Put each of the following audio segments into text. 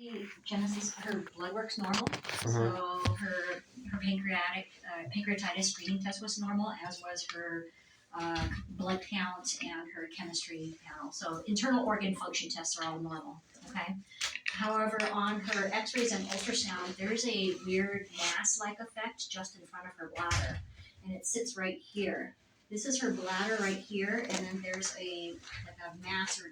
Hey, Genesis, her blood work's normal. Uh-huh. So her pancreatitis screening test was normal, as was her blood count and her chemistry panel. So internal organ function tests are all normal. Okay. However, on her X-rays and ultrasound, there's a weird mass-like effect just in front of her bladder, and it sits right here. This is her bladder right here, and then there's a mass or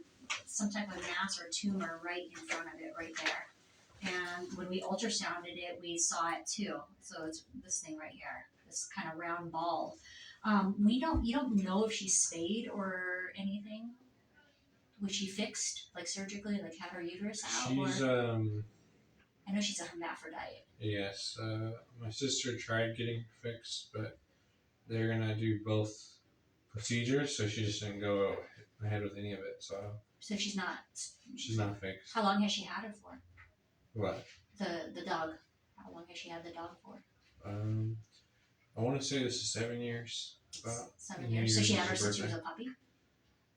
some type of mass or tumor right in front of it, right there. And when we ultrasounded it, we saw it too. So it's this thing right here, this kind of round ball. You don't know if she's spayed or anything. Was she fixed, like surgically, like had her uterus out? She's Or I know she's a hermaphrodite. yes. My sister tried getting fixed, but they're gonna do both procedures, so she just didn't go ahead with any of it. So So she's not. she's not fixed. How long has she had it for? What? The dog. How long has she had the dog for? I want to say this is 7 years. About 7 years. So she had her since she was a puppy.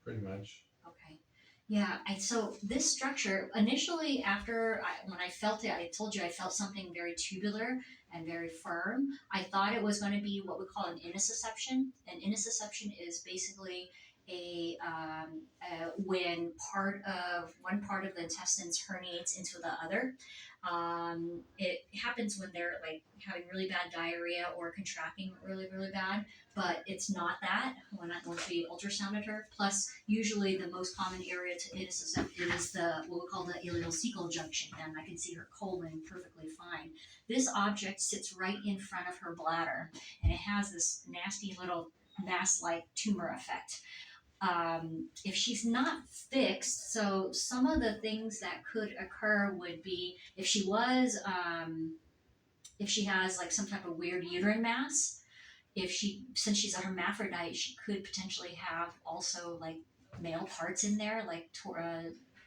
Pretty much. Okay. Yeah. So this structure initially, when I felt it, I told you I felt something very tubular and very firm. I thought it was going to be what we call an intussusception. An intussusception is basically when one part of the intestines herniates into the other. It happens when they're like having really bad diarrhea or contracting really, really bad, but it's not that once we ultrasounded her. Plus, usually the most common area to intussuscept is what we call the ileocecal junction, and I can see her colon perfectly fine. This object sits right in front of her bladder, and it has this nasty little mass-like tumor effect. If she's not fixed, so some of the things that could occur would be if she has like some type of weird uterine mass. Since she's a hermaphrodite, she could potentially have also like male parts in there, like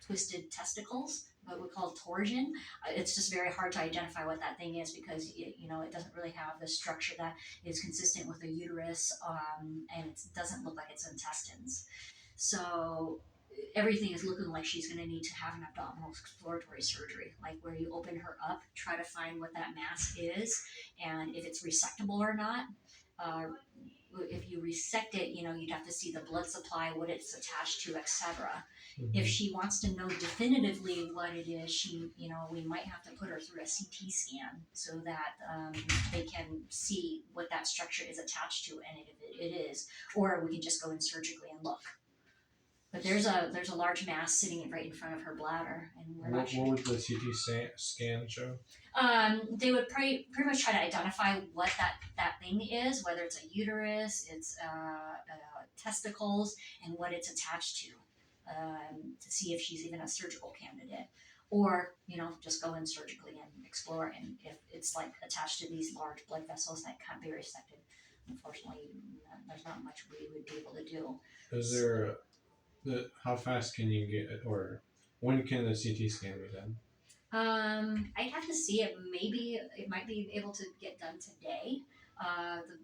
twisted testicles, what we call torsion. It's just very hard to identify what that thing is because it doesn't really have the structure that is consistent with a uterus, and it doesn't look like it's intestines. So everything is looking like she's going to need to have an abdominal exploratory surgery, like where you open her up, try to find what that mass is, and if it's resectable or not. Uh, if you resect it, you'd have to see the blood supply, what it's attached to, etc. If she wants to know definitively what it is, we might have to put her through a CT scan so that they can see what that structure is attached to, and if it is, or we can just go in surgically and look. But there's a large mass sitting right in front of her bladder, and we're not sure. What would the CT scan show? They would pretty much try to identify what that thing is, whether it's a uterus, it's testicles, and what it's attached to see if she's even a surgical candidate. Or, just go in surgically and explore, and if it's like attached to these large blood vessels that can't be resected, unfortunately, there's not much we would be able to do. Is there how fast can you get, or when can the CT scan be done? I'd have to see it. Maybe it might be able to get done today.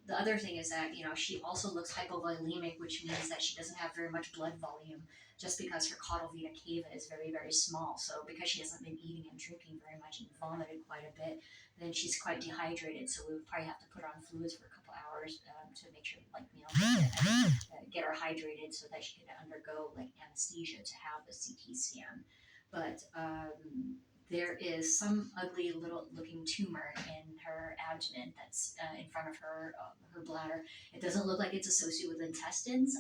The other thing is that she also looks hypovolemic, which means that she doesn't have very much blood volume, just because her caudal vena cava is very, very small. So because she hasn't been eating and drinking very much and vomited quite a bit, then she's quite dehydrated. So we would probably have to put her on fluids for a couple hours to make sure, get her hydrated so that she can undergo like anesthesia to have the CT scan. But there is some ugly little looking tumor in her abdomen that's in front of her bladder. It doesn't look like it's associated with intestines,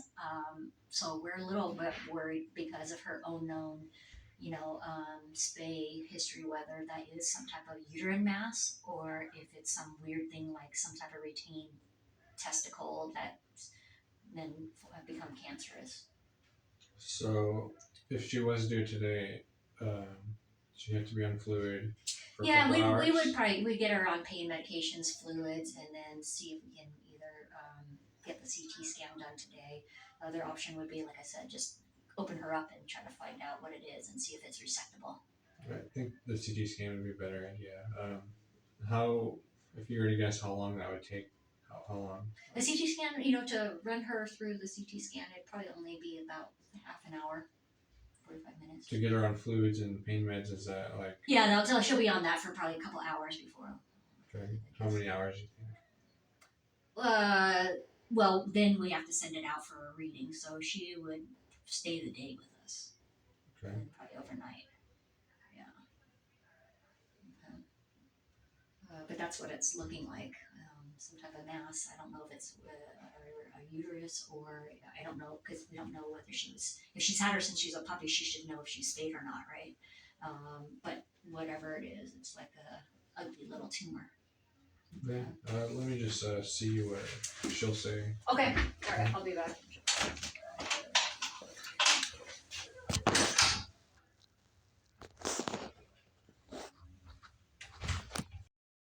so we're a little bit worried because of her unknown, spay history, whether that is some type of uterine mass or if it's some weird thing like some type of retained testicle that then become cancerous. So if she was due today, she'd have to be on fluid for a Yeah, couple hours. we'd get her on pain medications, fluids, and then see if we can either get the CT scan done today. The other option would be, like I said, just open her up and try to find out what it is and see if it's resectable. I think the CT scan would be a better idea. If you were to guess how long that would take, how long? The CT scan, to run her through the CT scan, it'd probably only be about half an hour, 45 minutes. To get her on fluids and pain meds, is that like Yeah, she'll be on that for probably a couple hours before. okay? How many hours do you think? Well, then we have to send it out for a reading, so she would stay the day with us. Okay. And probably overnight. Yeah. But that's what it's looking like. Some type of mass. I don't know if it's a uterus or I don't know because we don't know whether if she's had her since she's a puppy, she should know if she's spayed or not, right? But whatever it is, it's like a ugly little tumor. Okay. Let me just see what she'll say. Okay. All right. I'll be back.